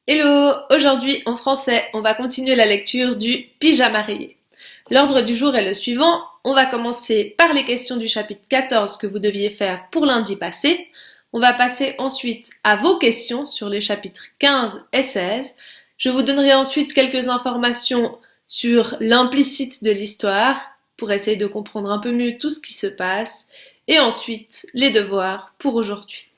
Hello! Aujourd'hui, en français, on va continuer la lecture du Pyjama rayé. L'ordre du jour est le suivant. On va commencer par les questions du chapitre 14 que vous deviez faire pour lundi passé. On va passer ensuite à vos questions sur les chapitres 15 et 16. Je vous donnerai ensuite quelques informations sur l'implicite de l'histoire pour essayer de comprendre un peu mieux tout ce qui se passe. Et ensuite, les devoirs pour aujourd'hui.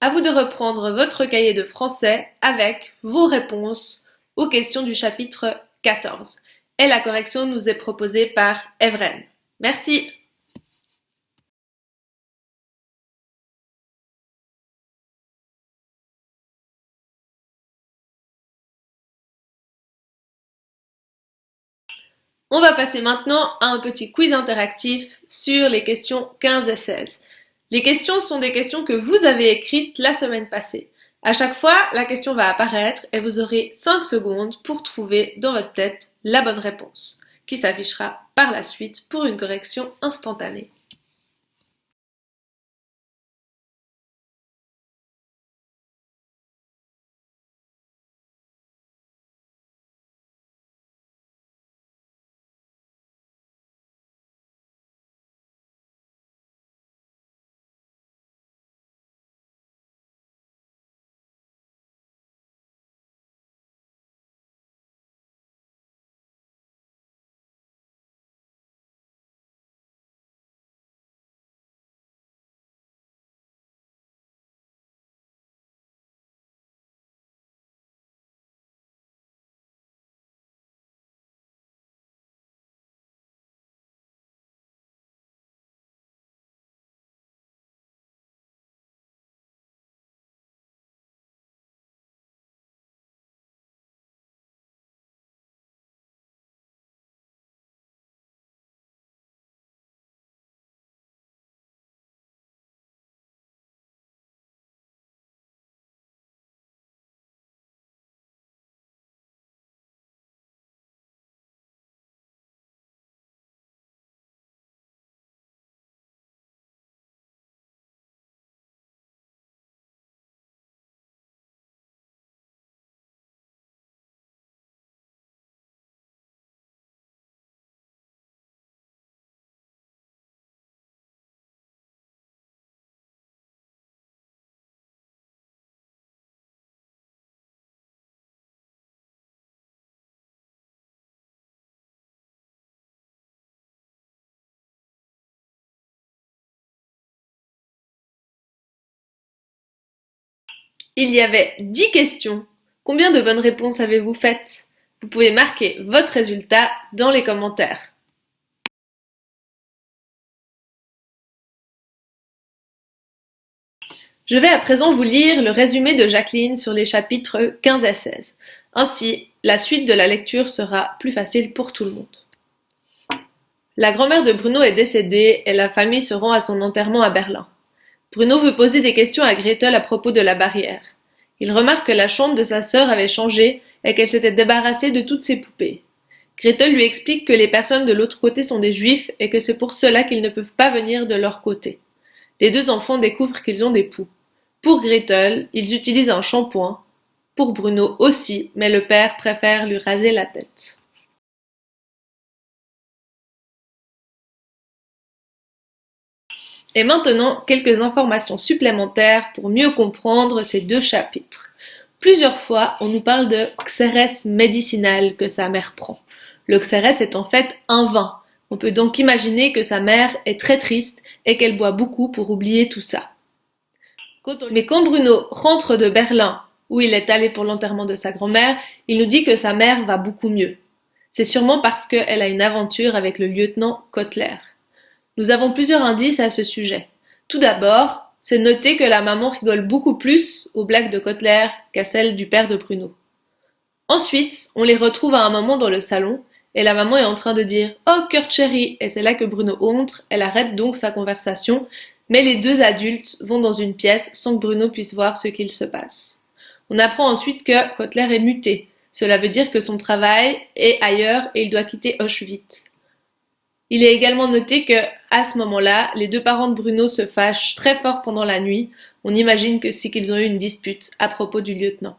À vous de reprendre votre cahier de français avec vos réponses aux questions du chapitre 14. Et la correction nous est proposée par Evren. Merci. On va passer maintenant à un petit quiz interactif sur les questions 15 et 16. Les questions sont des questions que vous avez écrites la semaine passée. À chaque fois, la question va apparaître et vous aurez 5 secondes pour trouver dans votre tête la bonne réponse, qui s'affichera par la suite pour une correction instantanée. Il y avait 10 questions. Combien de bonnes réponses avez-vous faites? Vous pouvez marquer votre résultat dans les commentaires. Je vais à présent vous lire le résumé de Jacqueline sur les chapitres 15 à 16. Ainsi, la suite de la lecture sera plus facile pour tout le monde. La grand-mère de Bruno est décédée et la famille se rend à son enterrement à Berlin. Bruno veut poser des questions à Gretel à propos de la barrière. Il remarque que la chambre de sa sœur avait changé et qu'elle s'était débarrassée de toutes ses poupées. Gretel lui explique que les personnes de l'autre côté sont des juifs et que c'est pour cela qu'ils ne peuvent pas venir de leur côté. Les deux enfants découvrent qu'ils ont des poux. Pour Gretel, ils utilisent un shampoing. Pour Bruno aussi, mais le père préfère lui raser la tête. Et maintenant, quelques informations supplémentaires pour mieux comprendre ces deux chapitres. Plusieurs fois, on nous parle de xérès médicinal que sa mère prend. Le xérès est en fait un vin. On peut donc imaginer que sa mère est très triste et qu'elle boit beaucoup pour oublier tout ça. Mais quand Bruno rentre de Berlin, où il est allé pour l'enterrement de sa grand-mère, il nous dit que sa mère va beaucoup mieux. C'est sûrement parce qu'elle a une aventure avec le lieutenant Kotler. Nous avons plusieurs indices à ce sujet. Tout d'abord, c'est noté que la maman rigole beaucoup plus aux blagues de Kotler qu'à celles du père de Bruno. Ensuite, on les retrouve à un moment dans le salon, et la maman est en train de dire « Oh, cœur chéri !» et c'est là que Bruno entre, elle arrête donc sa conversation, mais les deux adultes vont dans une pièce sans que Bruno puisse voir ce qu'il se passe. On apprend ensuite que Kotler est muté, cela veut dire que son travail est ailleurs et il doit quitter Auschwitz. Il est également noté que, à ce moment-là, les deux parents de Bruno se fâchent très fort pendant la nuit. On imagine que c'est qu'ils ont eu une dispute à propos du lieutenant.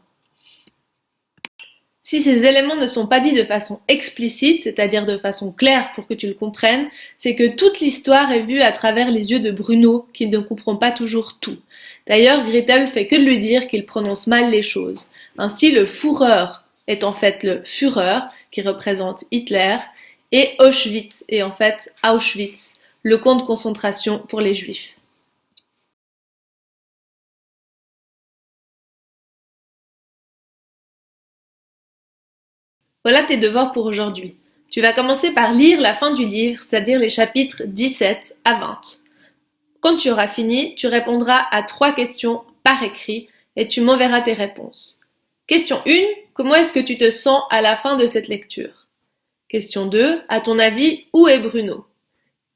Si ces éléments ne sont pas dits de façon explicite, c'est-à-dire de façon claire pour que tu le comprennes, c'est que toute l'histoire est vue à travers les yeux de Bruno, qui ne comprend pas toujours tout. D'ailleurs, Gretel fait que de lui dire qu'il prononce mal les choses. Ainsi, le Führer est en fait le Führer, qui représente Hitler, et Auschwitz est en fait Auschwitz, le camp de concentration pour les Juifs. Voilà tes devoirs pour aujourd'hui. Tu vas commencer par lire la fin du livre, c'est-à-dire les chapitres 17 à 20. Quand tu auras fini, tu répondras à 3 questions par écrit et tu m'enverras tes réponses. Question 1. Comment est-ce que tu te sens à la fin de cette lecture? Question 2. À ton avis, où est Bruno?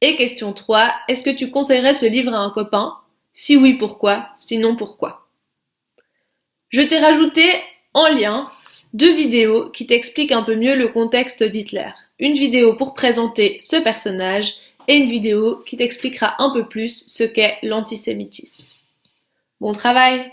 Et question 3. Est-ce que tu conseillerais ce livre à un copain? Si oui, pourquoi? Sinon, pourquoi? Je t'ai rajouté en lien 2 vidéos qui t'expliquent un peu mieux le contexte d'Hitler. Une vidéo pour présenter ce personnage et une vidéo qui t'expliquera un peu plus ce qu'est l'antisémitisme. Bon travail!